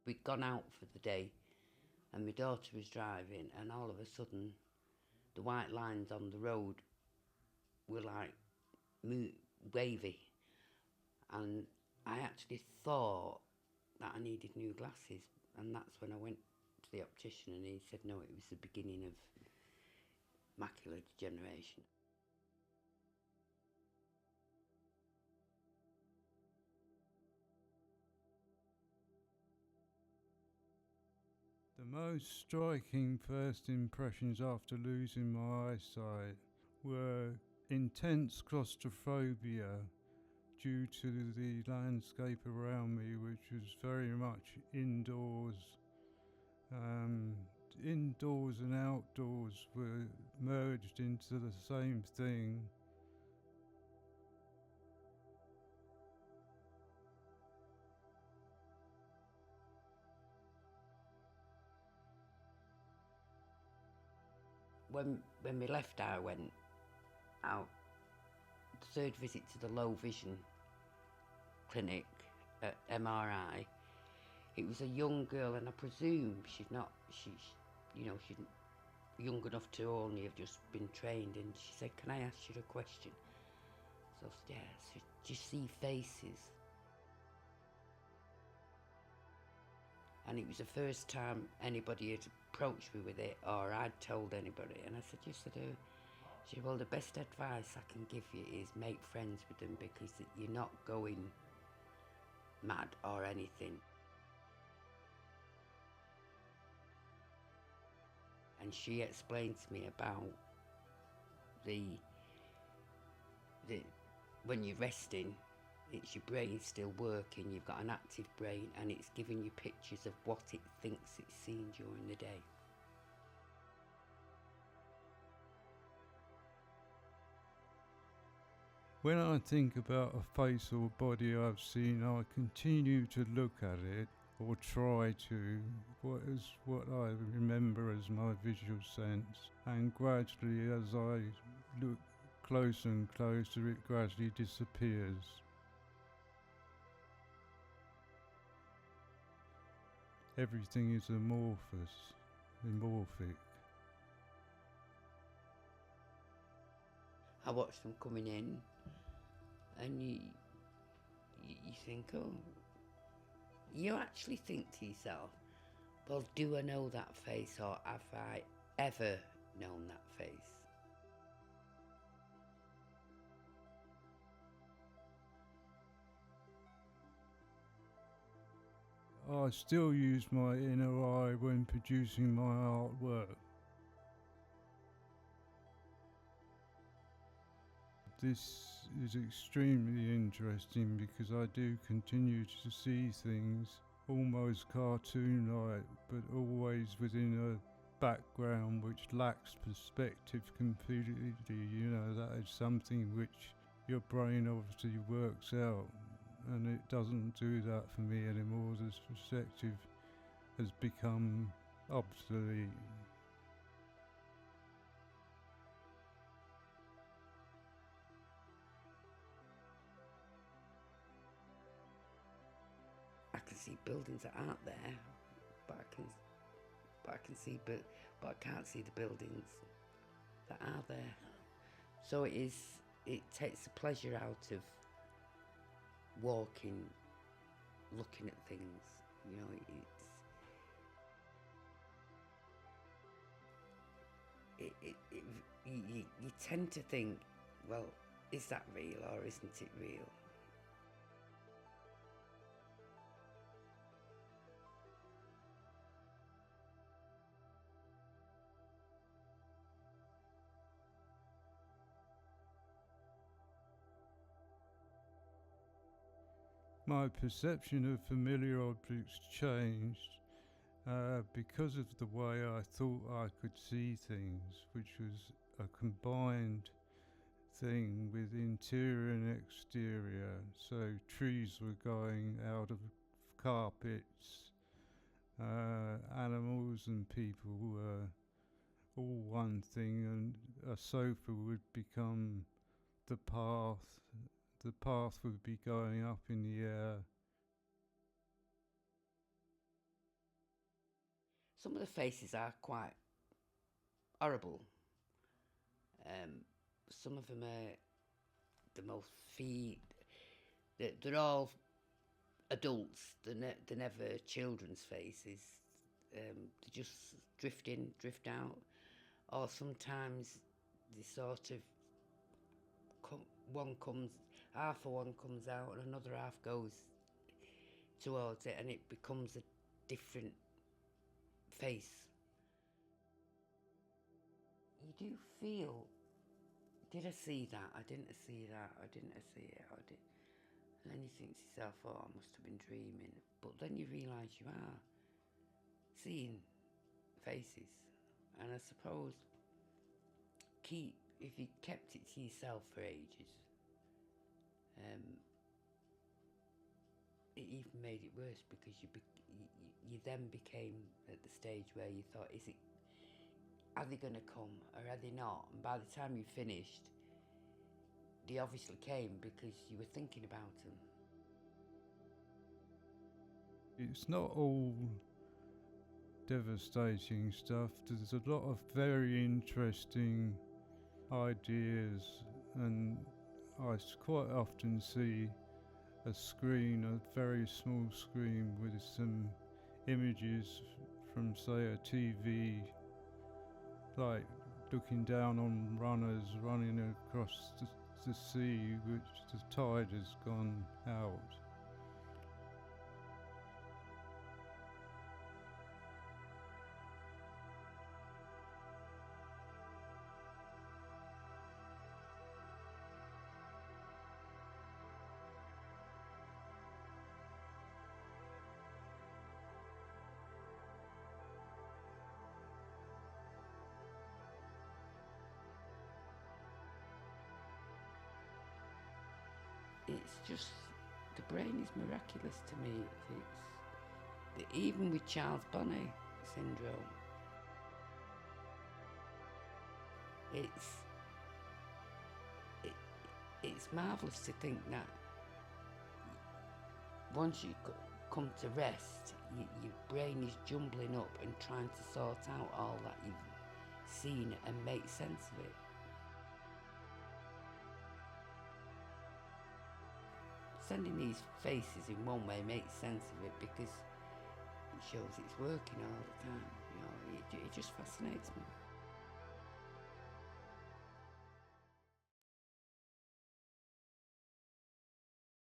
we'd gone out for the day and my daughter was driving, and all of a sudden the white lines on the road were like wavy, and I actually thought that I needed new glasses, and that's when I went to the optician and he said no, it was the beginning of macular degeneration. The most striking first impressions after losing my eyesight were intense claustrophobia due to the landscape around me, which was very much indoors. Indoors and outdoors were merged into the same thing. When we left, I went out, the third visit to the low vision clinic at MRI. It was a young girl, and I presume she's young enough to only have just been trained, and she said, "Can I ask you a question?" So I said, "Yeah." So, "Do you see faces?" And it was the first time anybody had approached me with it, or I'd told anybody. And I said, "Yes, I do." She said, "Well, the best advice I can give you is make friends with them, because you're not going mad or anything." And she explained to me about the when you're resting, it's your brain still working, you've got an active brain, and it's giving you pictures of what it thinks it's seen during the day. When I think about a face or body I've seen, I continue to look at it, or try to, what I remember as my visual sense, and gradually, as I look closer and closer, it gradually disappears. Everything is amorphic. I watch them coming in, and you think, oh, you actually think to yourself, well, do I know that face, or have I ever known that face? I still use my inner eye when producing my artwork. This is extremely interesting because I do continue to see things almost cartoon-like, but always within a background which lacks perspective completely. That is something which your brain obviously works out, and it doesn't do that for me anymore. This perspective has become obsolete. I can see buildings that aren't there, but I can see, but I can't see the buildings that are there. So it takes the pleasure out of walking, looking at things. You tend to think, well, is that real or isn't it real? My perception of familiar objects changed because of the way I thought I could see things, which was a combined thing with interior and exterior. So trees were going out of carpets, animals and people were all one thing, and a sofa would become the path. The path would be going up in the air. some of the faces are quite horrible. Some of them are the most they're all adults. They're never children's faces. They just drift in, drift out, or sometimes they sort of half of one comes out and another half goes towards it, and it becomes a different face. You do feel, did I see that? I didn't see that. I didn't see it. And then you think to yourself, oh, I must have been dreaming. But then you realise you are seeing faces. And I suppose if you kept it to yourself for ages, it even made it worse, because you then became at the stage where you thought, are they going to come or are they not? And by the time you finished, they obviously came because you were thinking about them. It's not all devastating stuff. There's a lot of very interesting ideas, and I quite often see a screen, a very small screen with some images from, say, a TV, like looking down on runners running across the sea, which the tide has gone out. It's just, the brain is miraculous to me. Even with Charles Bonnet syndrome, it's marvellous to think that once you come to rest, your brain is jumbling up and trying to sort out all that you've seen and make sense of it. Sending these faces in one way makes sense of it, because it shows it's working all the time. It just fascinates me.